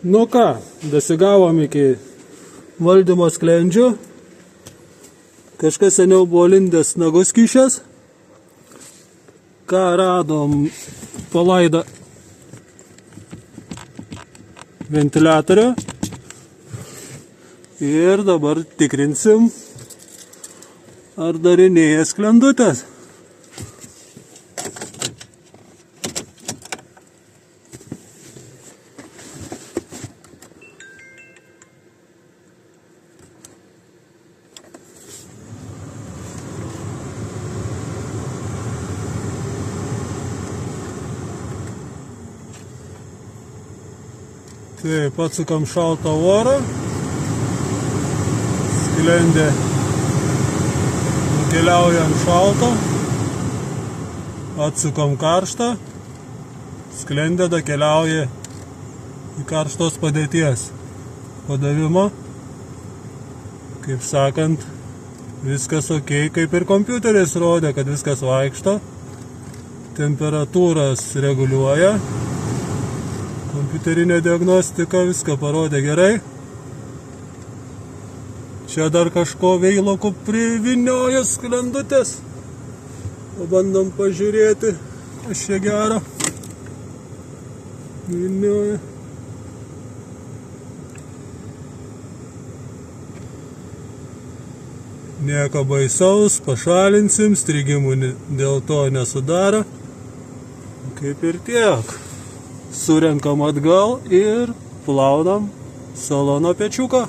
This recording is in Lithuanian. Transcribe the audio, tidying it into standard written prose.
Nu ką, dasigavom iki valdymo sklendžių. Kažkas seniau buvo lindęs nagus kišęs. Ką radom, palaidą ventiliatorių. Ir dabar tikrinsim, ar darinėja sklendutės. Taip, atsukam šaltą orą, sklendė nukeliauja ant šalto, atsukam karštą, sklendė keliauja į karštos padėties padavimą. Kaip sakant, viskas ok, kaip ir kompiuteris rodė, kad viskas vaikšto, temperatūras reguliuoja. Kompiuterinė diagnostika viską parodė gerai. Čia dar kažko veiloku privinioja sklendutės. Pabandom pažiūrėti, kas čia gero. Vinioja. Nieko baisaus, pašalinsim, strigimų dėl to nesudaro. Kaip ir tiek. Surenkam atgal ir plaunam salono pečiuką.